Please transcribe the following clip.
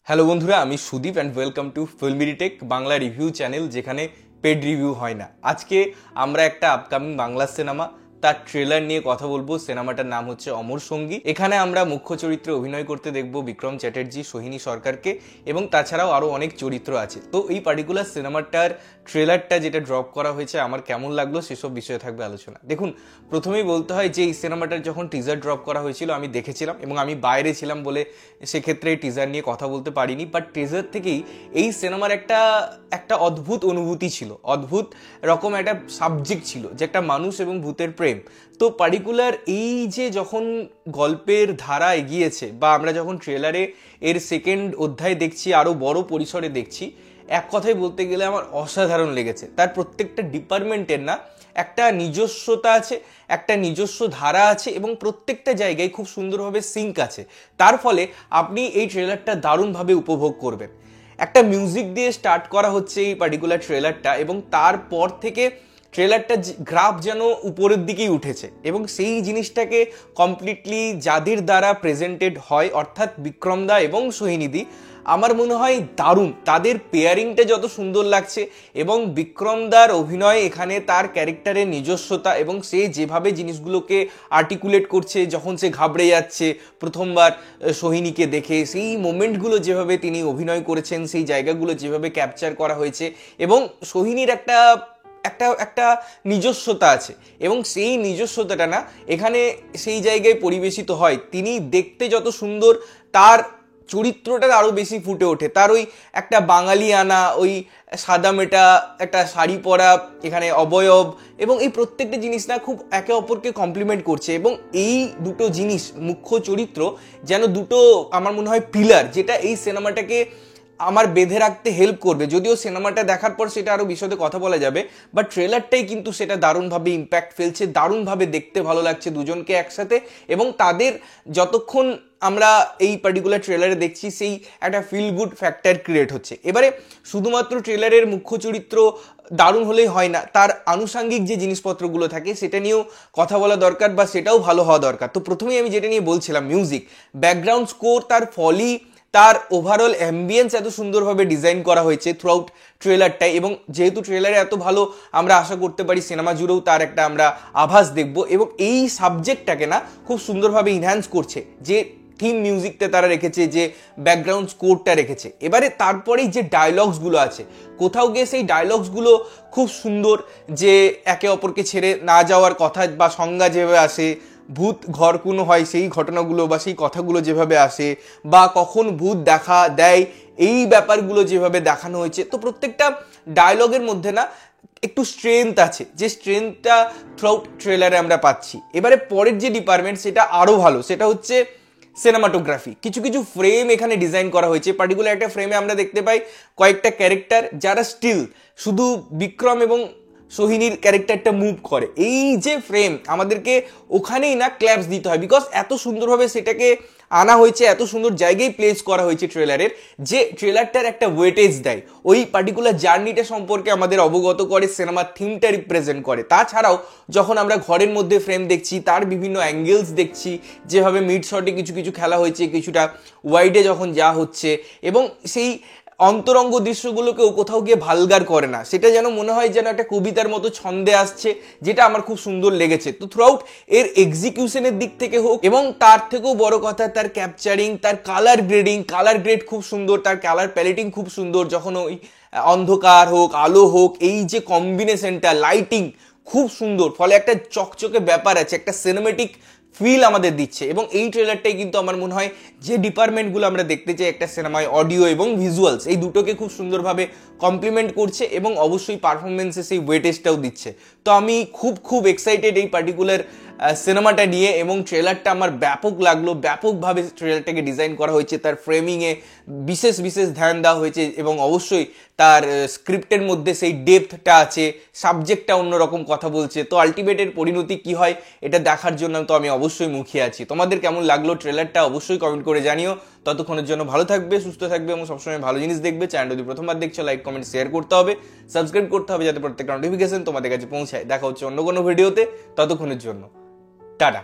Hello বন্ধুরা, আমি সুদীপ অ্যান্ড ওয়েলকাম টু ফিল্মিরিটেক বাংলা রিভিউ চ্যানেল, যেখানে পেড রিভিউ হয় না। আজকে আমরা একটা আপকামিং বাংলা সিনেমা তার ট্রেলার নিয়ে কথা বলবো। সিনেমাটার নাম হচ্ছে অমর সঙ্গী। এখানে আমরা মুখ্য চরিত্রে অভিনয় করতে দেখবো বিক্রম চ্যাটার্জি, সোহিনী সরকারকে, এবং তাছাড়াও আরও অনেক চরিত্র আছে। তো এই পার্টিকুলার সিনেমাটার ট্রেলারটা যেটা ড্রপ করা হয়েছে আমার কেমন লাগলো সেসব বিষয়ে থাকবে আলোচনা। দেখুন, প্রথমেই বলতে হয় যে এই সিনেমাটার যখন টিজার ড্রপ করা হয়েছিল আমি দেখেছিলাম, এবং আমি বাইরে ছিলাম বলে সেক্ষেত্রে টিজার নিয়ে কথা বলতে পারিনি। বাট টিজার থেকেই এই সিনেমার একটা অদ্ভুত অনুভূতি ছিল, অদ্ভুত রকম একটা সাবজেক্ট ছিল যে একটা মানুষ এবং ভূতের প্রেম। তো পার্টিকুলার এই যে যখন গল্পের ধারা এগিয়েছে, বা আমরা যখন ট্রেলারে এর সেকেন্ড অধ্যায় দেখছি, আরও বড় পরিসরে দেখছি, এক কথায় বলতে গেলে আমার অসাধারণ লেগেছে। তার প্রত্যেকটা ডিপার্টমেন্টের না একটা নিজস্বতা আছে, একটা নিজস্ব ধারা আছে, এবং প্রত্যেকটা জায়গায় খুব সুন্দরভাবে সিঙ্ক আছে। তার ফলে আপনি এই ট্রেলারটা দারুণভাবে উপভোগ করবেন। একটা মিউজিক দিয়ে স্টার্ট করা হচ্ছে এই পার্টিকুলার ট্রেলারটা, এবং তারপর থেকে ট্রেলারটা গ্রাফ যেন উপরের দিকেই উঠেছে, এবং সেই জিনিসটাকে কমপ্লিটলি যাদের দ্বারা প্রেজেন্টেড হয়, অর্থাৎ বিক্রমদা এবং সোহিনীদি, আমার মনে হয় দারুণ। তাদের পেয়ারিংটা যত সুন্দর লাগছে, এবং বিক্রমদার অভিনয় এখানে তার ক্যারেক্টারের নিজস্বতা, এবং সে যেভাবে জিনিসগুলোকে আর্টিকুলেট করছে, যখন সে ঘাবড়ে যাচ্ছে প্রথমবার সোহিনীকে দেখে, সেই মোমেন্টগুলো যেভাবে তিনি অভিনয় করেছেন, সেই জায়গাগুলো যেভাবে ক্যাপচার করা হয়েছে, এবং সোহিনীর একটা একটা একটা নিজস্বতা আছে, এবং সেই নিজস্বতাটা না এখানে সেই জায়গায় পরিবেশিত হয়। তিনি দেখতে যত সুন্দর, তার চরিত্রটা আরও বেশি ফুটে ওঠে। তার ওই একটা বাঙালি আনা, ওই সাদা মেটা একটা শাড়ি পরা, এখানে অবয়ব, এবং এই প্রত্যেকটা জিনিস না খুব একে অপরকে কমপ্লিমেন্ট করছে। এবং এই দুটো জিনিস, মুখ্য চরিত্র যেন দুটো আমার মনে হয় পিলার, যেটা এই সিনেমাটাকে আমার বেঁধে রাখতে হেল্প করবে। যদিও সিনেমাটা দেখার পর সেটা আরও বিশদে কথা বলা যাবে, বাট ট্রেলারটাই কিন্তু সেটা দারুণভাবে ইম্প্যাক্ট ফেলছে, দারুণভাবে দেখতে ভালো লাগছে দুজনকে একসাথে। এবং তাদের যতক্ষণ আমরা এই পার্টিকুলার ট্রেলারে দেখছি, সেই একটা ফিল গুড ফ্যাক্টর ক্রিয়েট হচ্ছে। এবারে শুধুমাত্র ট্রেলারের মুখ্য চরিত্র দারুণ হলেই হয় না, তার আনুষাঙ্গিক যে জিনিসপত্রগুলো থাকে সেটা নিয়েও কথা বলা দরকার, বা সেটাও ভালো হওয়া দরকার। তো প্রথমেই আমি যেটা নিয়ে বলছিলাম, মিউজিক, ব্যাকগ্রাউন্ড স্কোর, তার ফলি, তার ওভারঅল অ্যাম্বিয়েন্স এত সুন্দরভাবে ডিজাইন করা হয়েছে থ্রু আউট ট্রেলারটাই। এবং যেহেতু ট্রেলারে এত ভালো, আমরা আশা করতে পারি সিনেমা জুড়েও তার একটা আমরা আভাস দেখব, এবং এই সাবজেক্টটাকে না খুব সুন্দরভাবে ইনহ্যান্স করছে যে থিম মিউজিকটা তারা রেখেছে, যে ব্যাকগ্রাউন্ড স্কোরটা রেখেছে। এবারে তারপরেই যে ডায়লগসগুলো আছে, কোথাও গিয়ে সেই ডায়লগসগুলো খুব সুন্দর, যে একে অপরকে ছেড়ে না যাওয়ার কথা বা সংজ্ঞা যেভাবে আসে, ভূত ঘর কোনো হয় সেই ঘটনাগুলো বা সেই কথাগুলো যেভাবে আসে, বা কখন ভূত দেখা দেয়, এই ব্যাপারগুলো যেভাবে দেখানো হয়েছে। তো প্রত্যেকটা ডায়লগের মধ্যে না একটু স্ট্রেংথ আছে, যে স্ট্রেংথটা থ্রুআউট ট্রেলারে আমরা পাচ্ছি। এবারে পরের যে ডিপার্টমেন্ট, সেটা আরও ভালো, সেটা হচ্ছে সিনেমাটোগ্রাফি। কিছু কিছু ফ্রেম এখানে ডিজাইন করা হয়েছে। পার্টিকুলার একটা ফ্রেমে আমরা দেখতে পাই কয়েকটা ক্যারেক্টার যারা স্টিল শুধু বিক্রম এবং সোহিনীর ক্যারেক্টারটা মুভ করে। এই যে ফ্রেম, আমাদেরকে ওখানেই না ক্ল্যাপস দিতে হয়, বিকজ এত সুন্দরভাবে সেটাকে আনা হয়েছে, এত সুন্দর জায়গায় প্লেস করা হয়েছে ট্রেলারের, যে ট্রেলারটার একটা ওয়েটেজ দেয়, ওই পার্টিকুলার জার্নিটা সম্পর্কে আমাদের অবগত করে, সিনেমার থিমটা রিপ্রেজেন্ট করে। তাছাড়াও যখন আমরা ঘরের মধ্যে ফ্রেম দেখছি, তার বিভিন্ন অ্যাঙ্গেলস দেখছি, যেভাবে মিড শটে কিছু কিছু খেলা হয়েছে, কিছুটা ওয়াইডে যখন যাওয়া হচ্ছে, এবং সেই অন্তরঙ্গ দৃশ্যগুলোকেও কোথাও গিয়ে ভালগার করে না, সেটা যেন মনে হয় যেন একটা কবিতার মতো ছন্দে আসছে, যেটা আমার খুব সুন্দর লেগেছে। তো থ্রুআউট এর এক্সিকিউশনের দিক থেকে হোক, এবং তার থেকেও বড় কথা তার ক্যাপচারিং, তার কালার গ্রেডিং, কালার গ্রেড খুব সুন্দর, তার কালার প্যালেটিং খুব সুন্দর। যখন ওই অন্ধকার হোক, আলো হোক, এই যে কম্বিনেশনটা, লাইটিং খুব সুন্দর, ফলে একটা চকচকে ব্যাপার আছে, একটা সিনেমেটিক ফিল আমাদের দিচ্ছে। এবং এই ট্রেলারটাই কিন্তু আমার মনে হয় যে ডিপার্টমেন্টগুলো আমরা দেখতে চাই একটা সিনেমায়, অডিও এবং ভিজুয়ালস, এই দুটোকে খুব সুন্দরভাবে কমপ্লিমেন্ট করছে, এবং অবশ্যই পারফরমেন্সে সেই ওয়েটেজটাও দিচ্ছে। তো আমি খুব এক্সাইটেড এই পার্টিকুলার সিনেমাটা নিয়ে, এবং ট্রেলারটা আমার ব্যাপক লাগলো। ব্যাপকভাবে ট্রেলারটাকে ডিজাইন করা হয়েছে, তার ফ্রেমিংয়ে বিশেষ ধ্যান দেওয়া হয়েছে, এবং অবশ্যই তার স্ক্রিপ্টের মধ্যে সেই ডেপথটা আছে, সাবজেক্টটা অন্যরকম কথা বলছে। তো আলটিমেটের পরিণতি কি হয় এটা দেখার জন্য তো আমি অবশ্যই মুখিয়ে আছি। তোমাদের কেমন লাগলো ট্রেলারটা অবশ্যই কমেন্ট করে জানিও। ততক্ষণের জন্য ভালো থাকবে, সুস্থ থাকবে, এবং সবসময় ভালো জিনিস দেখবে। চ্যানেল যদি প্রথমবার দেখছো, লাইক কমেন্ট শেয়ার করতে হবে, সাবস্ক্রাইব করতে হবে, যাতে প্রত্যেকটা নোটিফিকেশন তোমাদের কাছে পৌঁছায়। দেখা হচ্ছে অন্য কোনো ভিডিওতে, ততক্ষণের জন্য টাটা।